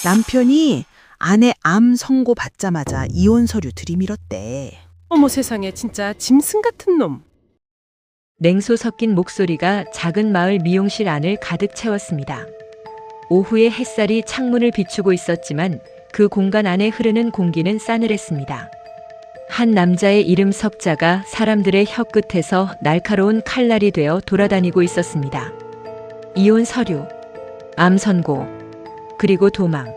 남편이 아내 암 선고 받자마자 이혼 서류 들이밀었대. 어머 세상에 진짜 짐승 같은 놈. 냉소 섞인 목소리가 작은 마을 미용실 안을 가득 채웠습니다. 오후의 햇살이 창문을 비추고 있었지만 그 공간 안에 흐르는 공기는 싸늘했습니다. 한 남자의 이름 석자가 사람들의 혀끝에서 날카로운 칼날이 되어 돌아다니고 있었습니다. 이혼 서류, 암 선고, 그리고 도망.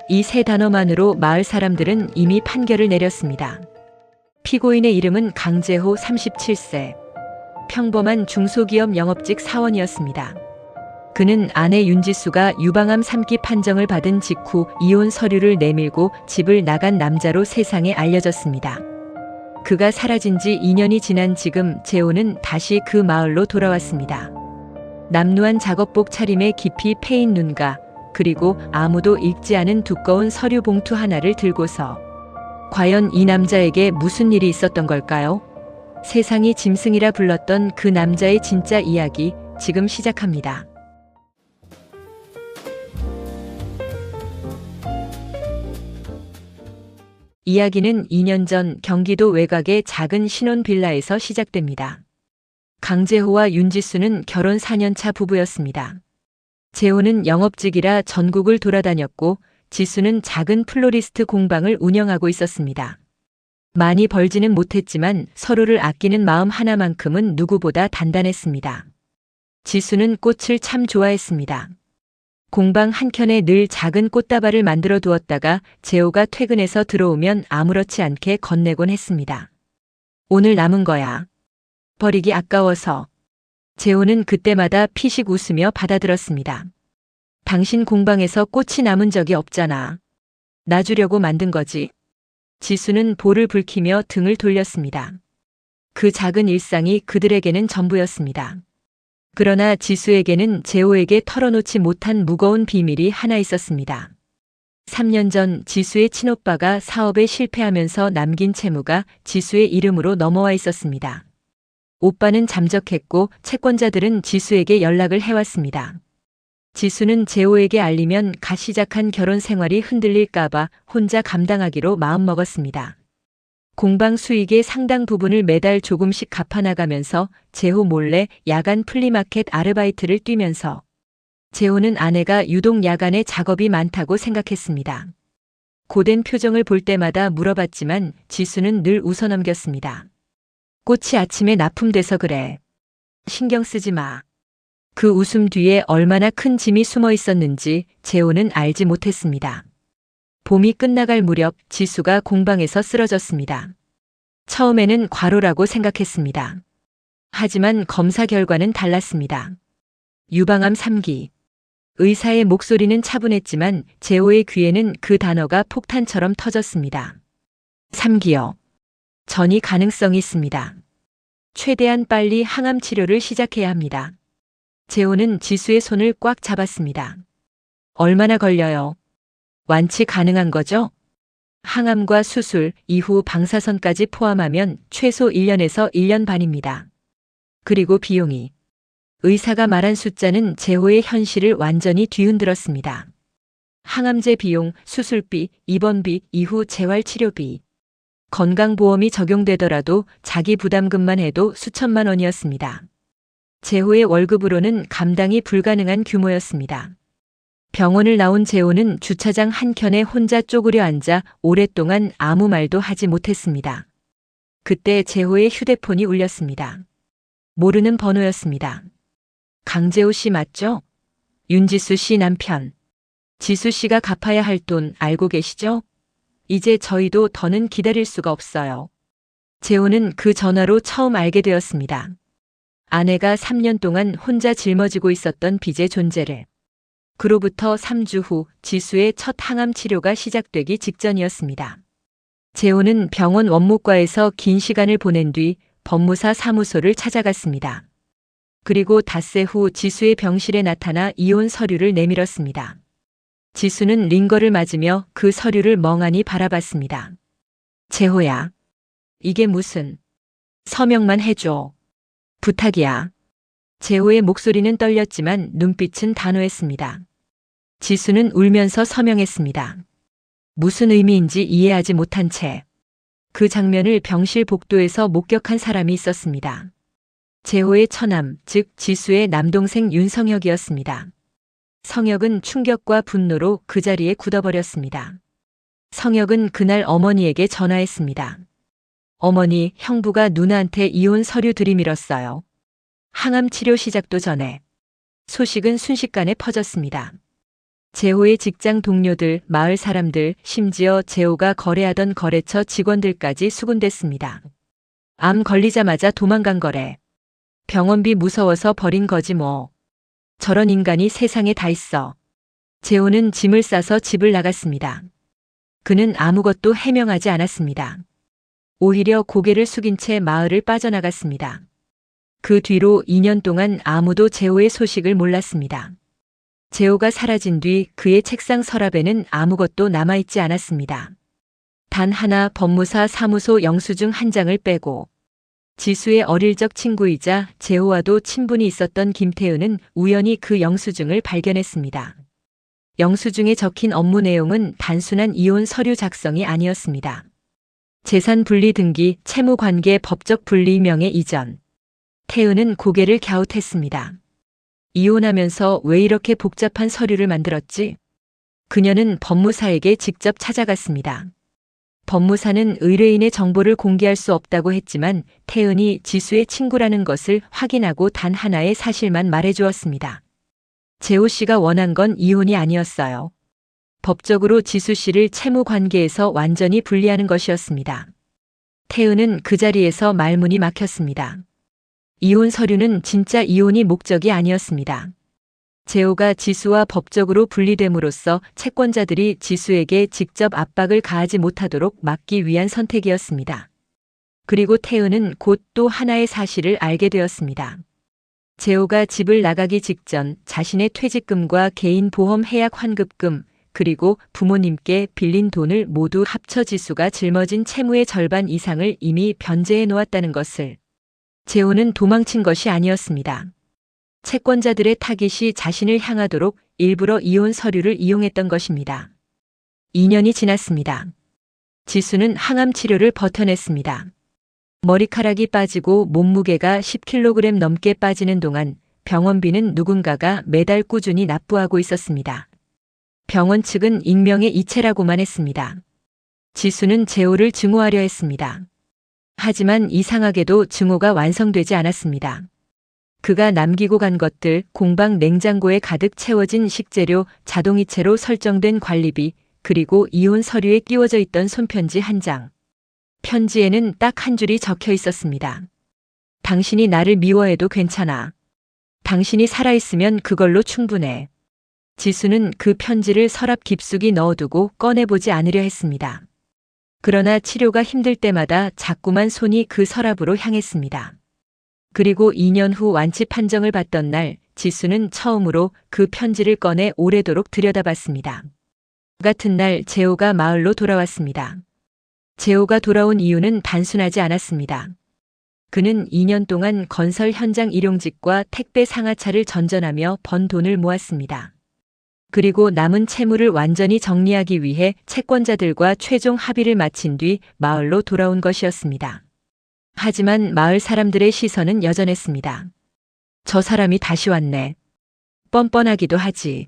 이 세 단어만으로 마을 사람들은 이미 판결을 내렸습니다. 피고인의 이름은 강재호 37세. 평범한 중소기업 영업직 사원이었습니다. 그는 아내 윤지수가 유방암 3기 판정을 받은 직후 이혼 서류를 내밀고 집을 나간 남자로 세상에 알려졌습니다. 그가 사라진 지 2년이 지난 지금 재호는 다시 그 마을로 돌아왔습니다. 남루한 작업복 차림에 깊이 패인 눈가, 그리고 아무도 읽지 않은 두꺼운 서류 봉투 하나를 들고서 과연 이 남자에게 무슨 일이 있었던 걸까요? 세상이 짐승이라 불렀던 그 남자의 진짜 이야기 지금 시작합니다. 이야기는 2년 전 경기도 외곽의 작은 신혼 빌라에서 시작됩니다. 강재호와 윤지수는 결혼 4년차 부부였습니다. 재호는 영업직이라 전국을 돌아다녔고 지수는 작은 플로리스트 공방을 운영하고 있었습니다. 많이 벌지는 못했지만 서로를 아끼는 마음 하나만큼은 누구보다 단단했습니다. 지수는 꽃을 참 좋아했습니다. 공방 한켠에 늘 작은 꽃다발을 만들어 두었다가 재호가 퇴근해서 들어오면 아무렇지 않게 건네곤 했습니다. 오늘 남은 거야. 버리기 아까워서. 재호는 그때마다 피식 웃으며 받아들었습니다. 당신 공방에서 꽃이 남은 적이 없잖아. 나 주려고 만든 거지. 지수는 볼을 붉히며 등을 돌렸습니다. 그 작은 일상이 그들에게는 전부였습니다. 그러나 지수에게는 재호에게 털어놓지 못한 무거운 비밀이 하나 있었습니다. 3년 전 지수의 친오빠가 사업에 실패하면서 남긴 채무가 지수의 이름으로 넘어와 있었습니다. 오빠는 잠적했고 채권자들은 지수에게 연락을 해왔습니다. 지수는 재호에게 알리면 갓 시작한 결혼 생활이 흔들릴까봐 혼자 감당하기로 마음먹었습니다. 공방 수익의 상당 부분을 매달 조금씩 갚아나가면서 재호 몰래 야간 플리마켓 아르바이트를 뛰면서 재호는 아내가 유독 야간에 작업이 많다고 생각했습니다. 고된 표정을 볼 때마다 물어봤지만 지수는 늘 웃어넘겼습니다. 꽃이 아침에 납품돼서 그래. 신경 쓰지 마. 그 웃음 뒤에 얼마나 큰 짐이 숨어 있었는지 재호는 알지 못했습니다. 봄이 끝나갈 무렵 지수가 공방에서 쓰러졌습니다. 처음에는 과로라고 생각했습니다. 하지만 검사 결과는 달랐습니다. 유방암 3기. 의사의 목소리는 차분했지만 재호의 귀에는 그 단어가 폭탄처럼 터졌습니다. 3기요. 전이 가능성이 있습니다. 최대한 빨리 항암 치료를 시작해야 합니다. 재호는 지수의 손을 꽉 잡았습니다. 얼마나 걸려요? 완치 가능한 거죠? 항암과 수술, 이후 방사선까지 포함하면 최소 1년에서 1년 반입니다. 그리고 비용이. 의사가 말한 숫자는 재호의 현실을 완전히 뒤흔들었습니다. 항암제 비용, 수술비, 입원비, 이후 재활치료비. 건강보험이 적용되더라도 자기 부담금만 해도 수천만 원이었습니다. 재호의 월급으로는 감당이 불가능한 규모였습니다. 병원을 나온 재호는 주차장 한켠에 혼자 쪼그려 앉아 오랫동안 아무 말도 하지 못했습니다. 그때 재호의 휴대폰이 울렸습니다. 모르는 번호였습니다. 강재호 씨 맞죠? 윤지수 씨 남편. 지수 씨가 갚아야 할 돈 알고 계시죠? 이제 저희도 더는 기다릴 수가 없어요. 재호는 그 전화로 처음 알게 되었습니다. 아내가 3년 동안 혼자 짊어지고 있었던 빚의 존재를. 그로부터 3주 후 지수의 첫 항암 치료가 시작되기 직전이었습니다. 재호는 병원 원무과에서 긴 시간을 보낸 뒤 법무사 사무소를 찾아갔습니다. 그리고 닷새 후 지수의 병실에 나타나 이혼 서류를 내밀었습니다. 지수는 링거를 맞으며 그 서류를 멍하니 바라봤습니다. 재호야. 이게 무슨. 서명만 해줘. 부탁이야. 재호의 목소리는 떨렸지만 눈빛은 단호했습니다. 지수는 울면서 서명했습니다. 무슨 의미인지 이해하지 못한 채 그 장면을 병실 복도에서 목격한 사람이 있었습니다. 재호의 처남, 즉 지수의 남동생 윤성혁이었습니다. 성혁은 충격과 분노로 그 자리에 굳어버렸습니다. 성혁은 그날 어머니에게 전화했습니다. 어머니, 형부가 누나한테 이혼 서류 들이밀었어요. 항암 치료 시작도 전에. 소식은 순식간에 퍼졌습니다. 재호의 직장 동료들, 마을 사람들, 심지어 재호가 거래하던 거래처 직원들까지 수군댔습니다. 암 걸리자마자 도망간 거래. 병원비 무서워서 버린 거지 뭐. 저런 인간이 세상에 다 있어. 재호는 짐을 싸서 집을 나갔습니다. 그는 아무것도 해명하지 않았습니다. 오히려 고개를 숙인 채 마을을 빠져나갔습니다. 그 뒤로 2년 동안 아무도 재호의 소식을 몰랐습니다. 재호가 사라진 뒤 그의 책상 서랍에는 아무것도 남아있지 않았습니다. 단 하나 법무사 사무소 영수증 한 장을 빼고 지수의 어릴 적 친구이자 재호와도 친분이 있었던 김태은은 우연히 그 영수증을 발견했습니다. 영수증에 적힌 업무 내용은 단순한 이혼 서류 작성이 아니었습니다. 재산 분리 등기, 채무 관계 법적 분리 명예 이전. 태은은 고개를 갸웃했습니다. 이혼하면서 왜 이렇게 복잡한 서류를 만들었지? 그녀는 법무사에게 직접 찾아갔습니다. 법무사는 의뢰인의 정보를 공개할 수 없다고 했지만 태은이 지수의 친구라는 것을 확인하고 단 하나의 사실만 말해주었습니다. 재호 씨가 원한 건 이혼이 아니었어요. 법적으로 지수 씨를 채무 관계에서 완전히 분리하는 것이었습니다. 태은은 그 자리에서 말문이 막혔습니다. 이혼 서류는 진짜 이혼이 목적이 아니었습니다. 재호가 지수와 법적으로 분리됨으로써 채권자들이 지수에게 직접 압박을 가하지 못하도록 막기 위한 선택이었습니다. 그리고 태은은 곧 또 하나의 사실을 알게 되었습니다. 재호가 집을 나가기 직전 자신의 퇴직금과 개인 보험 해약 환급금, 그리고 부모님께 빌린 돈을 모두 합쳐 지수가 짊어진 채무의 절반 이상을 이미 변제해 놓았다는 것을. 재호는 도망친 것이 아니었습니다. 채권자들의 타깃이 자신을 향하도록 일부러 이혼 서류를 이용했던 것입니다. 2년이 지났습니다. 지수는 항암 치료를 버텨냈습니다. 머리카락이 빠지고 몸무게가 10kg 넘게 빠지는 동안 병원비는 누군가가 매달 꾸준히 납부하고 있었습니다. 병원 측은 익명의 이체라고만 했습니다. 지수는 재호를 증오하려 했습니다. 하지만 이상하게도 증오가 완성되지 않았습니다. 그가 남기고 간 것들, 공방 냉장고에 가득 채워진 식재료, 자동이체로 설정된 관리비, 그리고 이혼 서류에 끼워져 있던 손편지 한 장. 편지에는 딱 한 줄이 적혀 있었습니다. 당신이 나를 미워해도 괜찮아. 당신이 살아있으면 그걸로 충분해. 지수는 그 편지를 서랍 깊숙이 넣어두고 꺼내보지 않으려 했습니다. 그러나 치료가 힘들 때마다 자꾸만 손이 그 서랍으로 향했습니다. 그리고 2년 후 완치 판정을 받던 날 지수는 처음으로 그 편지를 꺼내 오래도록 들여다봤습니다. 같은 날 재호가 마을로 돌아왔습니다. 재호가 돌아온 이유는 단순하지 않았습니다. 그는 2년 동안 건설 현장 일용직과 택배 상하차를 전전하며 번 돈을 모았습니다. 그리고 남은 채무를 완전히 정리하기 위해 채권자들과 최종 합의를 마친 뒤 마을로 돌아온 것이었습니다. 하지만 마을 사람들의 시선은 여전했습니다. 저 사람이 다시 왔네. 뻔뻔하기도 하지.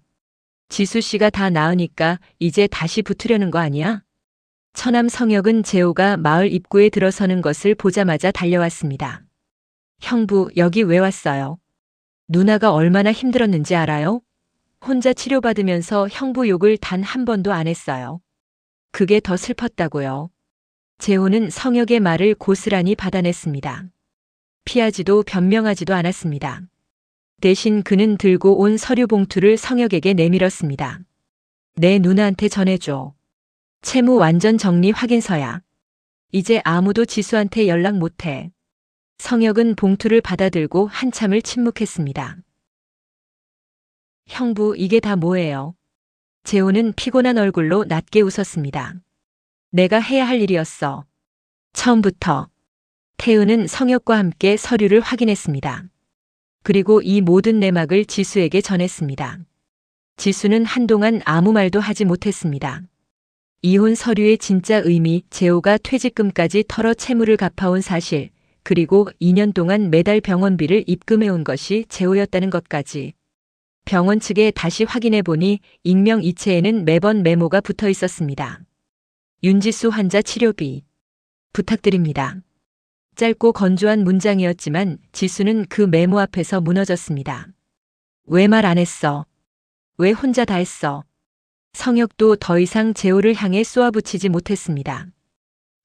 지수 씨가 다 나으니까 이제 다시 붙으려는 거 아니야? 처남 성혁은 재호가 마을 입구에 들어서는 것을 보자마자 달려왔습니다. 형부, 여기 왜 왔어요? 누나가 얼마나 힘들었는지 알아요? 혼자 치료받으면서 형부 욕을 단 한 번도 안 했어요. 그게 더 슬펐다고요. 재호는 성혁의 말을 고스란히 받아냈습니다. 피하지도 변명하지도 않았습니다. 대신 그는 들고 온 서류 봉투를 성혁에게 내밀었습니다. 내 누나한테 전해줘. 채무 완전 정리 확인서야. 이제 아무도 지수한테 연락 못해. 성혁은 봉투를 받아들고 한참을 침묵했습니다. 형부, 이게 다 뭐예요? 재호는 피곤한 얼굴로 낮게 웃었습니다. 내가 해야 할 일이었어. 처음부터. 태은은 성혁과 함께 서류를 확인했습니다. 그리고 이 모든 내막을 지수에게 전했습니다. 지수는 한동안 아무 말도 하지 못했습니다. 이혼 서류의 진짜 의미, 재호가 퇴직금까지 털어 채무를 갚아온 사실, 그리고 2년 동안 매달 병원비를 입금해온 것이 재호였다는 것까지. 병원 측에 다시 확인해 보니 익명 이체에는 매번 메모가 붙어 있었습니다. 윤지수 환자 치료비 부탁드립니다. 짧고 건조한 문장이었지만 지수는 그 메모 앞에서 무너졌습니다. 왜 말 안 했어? 왜 혼자 다 했어? 성혁도 더 이상 재호를 향해 쏘아붙이지 못했습니다.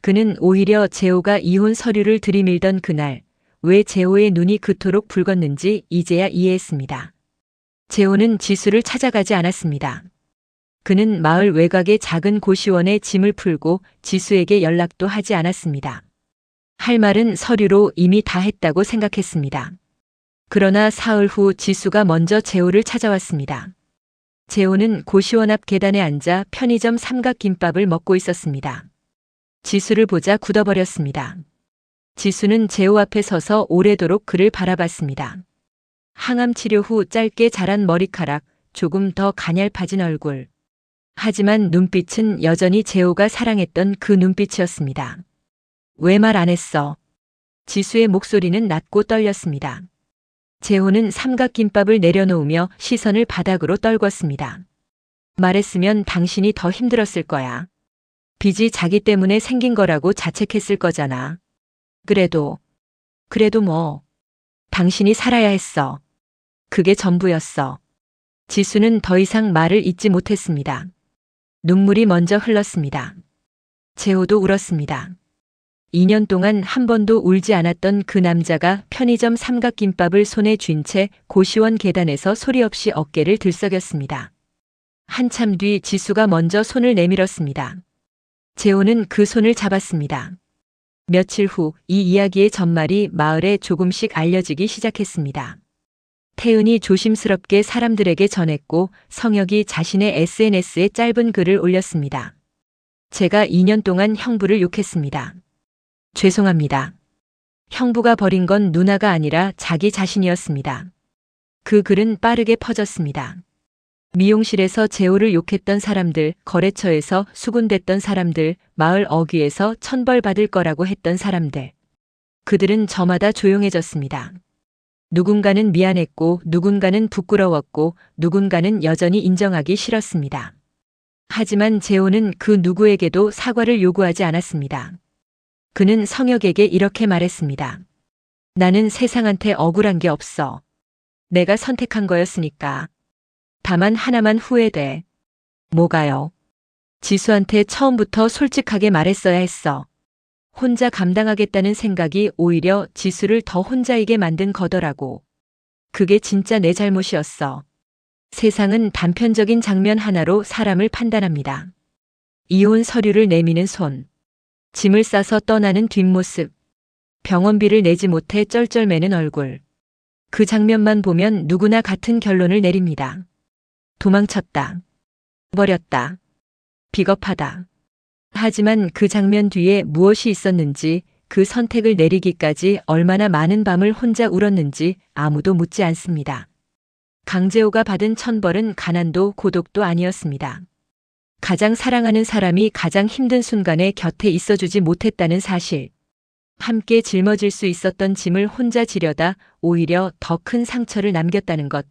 그는 오히려 재호가 이혼 서류를 들이밀던 그날, 왜 재호의 눈이 그토록 붉었는지 이제야 이해했습니다. 재호는 지수를 찾아가지 않았습니다. 그는 마을 외곽의 작은 고시원에 짐을 풀고 지수에게 연락도 하지 않았습니다. 할 말은 서류로 이미 다 했다고 생각했습니다. 그러나 사흘 후 지수가 먼저 재호를 찾아왔습니다. 재호는 고시원 앞 계단에 앉아 편의점 삼각김밥을 먹고 있었습니다. 지수를 보자 굳어버렸습니다. 지수는 재호 앞에 서서 오래도록 그를 바라봤습니다. 항암 치료 후 짧게 자란 머리카락, 조금 더 가냘파진 얼굴. 하지만 눈빛은 여전히 재호가 사랑했던 그 눈빛이었습니다. 왜 말 안 했어? 지수의 목소리는 낮고 떨렸습니다. 재호는 삼각김밥을 내려놓으며 시선을 바닥으로 떨궜습니다. 말했으면 당신이 더 힘들었을 거야. 빚이 자기 때문에 생긴 거라고 자책했을 거잖아. 그래도 뭐. 당신이 살아야 했어. 그게 전부였어. 지수는 더 이상 말을 잇지 못했습니다. 눈물이 먼저 흘렀습니다. 재호도 울었습니다. 2년 동안 한 번도 울지 않았던 그 남자가 편의점 삼각김밥을 손에 쥔 채 고시원 계단에서 소리 없이 어깨를 들썩였습니다. 한참 뒤 지수가 먼저 손을 내밀었습니다. 재호는 그 손을 잡았습니다. 며칠 후 이 이야기의 전말이 마을에 조금씩 알려지기 시작했습니다. 태은이 조심스럽게 사람들에게 전했고 성혁이 자신의 SNS에 짧은 글을 올렸습니다. 제가 2년 동안 형부를 욕했습니다. 죄송합니다. 형부가 버린 건 누나가 아니라 자기 자신이었습니다. 그 글은 빠르게 퍼졌습니다. 미용실에서 재호를 욕했던 사람들, 거래처에서 수군댔던 사람들, 마을 어귀에서 천벌받을 거라고 했던 사람들. 그들은 저마다 조용해졌습니다. 누군가는 미안했고, 누군가는 부끄러웠고, 누군가는 여전히 인정하기 싫었습니다. 하지만 재호는 그 누구에게도 사과를 요구하지 않았습니다. 그는 성혁에게 이렇게 말했습니다. 나는 세상한테 억울한 게 없어. 내가 선택한 거였으니까. 다만 하나만 후회돼. 뭐가요? 지수한테 처음부터 솔직하게 말했어야 했어. 혼자 감당하겠다는 생각이 오히려 지수를 더 혼자이게 만든 거더라고. 그게 진짜 내 잘못이었어. 세상은 단편적인 장면 하나로 사람을 판단합니다. 이혼 서류를 내미는 손. 짐을 싸서 떠나는 뒷모습. 병원비를 내지 못해 쩔쩔매는 얼굴. 그 장면만 보면 누구나 같은 결론을 내립니다. 도망쳤다. 버렸다. 비겁하다. 하지만 그 장면 뒤에 무엇이 있었는지, 그 선택을 내리기까지 얼마나 많은 밤을 혼자 울었는지 아무도 묻지 않습니다. 강재호가 받은 천벌은 가난도 고독도 아니었습니다. 가장 사랑하는 사람이 가장 힘든 순간에 곁에 있어주지 못했다는 사실. 함께 짊어질 수 있었던 짐을 혼자 지려다 오히려 더 큰 상처를 남겼다는 것.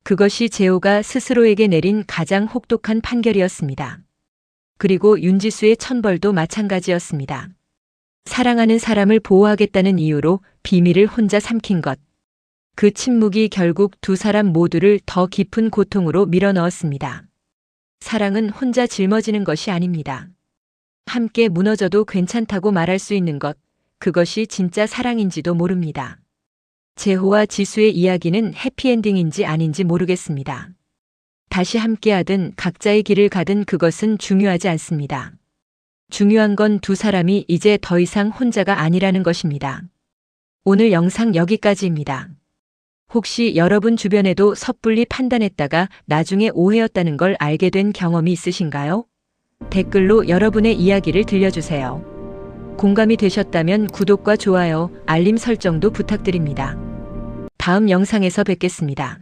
그것이 재호가 스스로에게 내린 가장 혹독한 판결이었습니다. 그리고 윤지수의 천벌도 마찬가지였습니다. 사랑하는 사람을 보호하겠다는 이유로 비밀을 혼자 삼킨 것. 그 침묵이 결국 두 사람 모두를 더 깊은 고통으로 밀어넣었습니다. 사랑은 혼자 짊어지는 것이 아닙니다. 함께 무너져도 괜찮다고 말할 수 있는 것, 그것이 진짜 사랑인지도 모릅니다. 재호와 지수의 이야기는 해피엔딩인지 아닌지 모르겠습니다. 다시 함께하든 각자의 길을 가든 그것은 중요하지 않습니다. 중요한 건 두 사람이 이제 더 이상 혼자가 아니라는 것입니다. 오늘 영상 여기까지입니다. 혹시 여러분 주변에도 섣불리 판단했다가 나중에 오해였다는 걸 알게 된 경험이 있으신가요? 댓글로 여러분의 이야기를 들려주세요. 공감이 되셨다면 구독과 좋아요, 알림 설정도 부탁드립니다. 다음 영상에서 뵙겠습니다.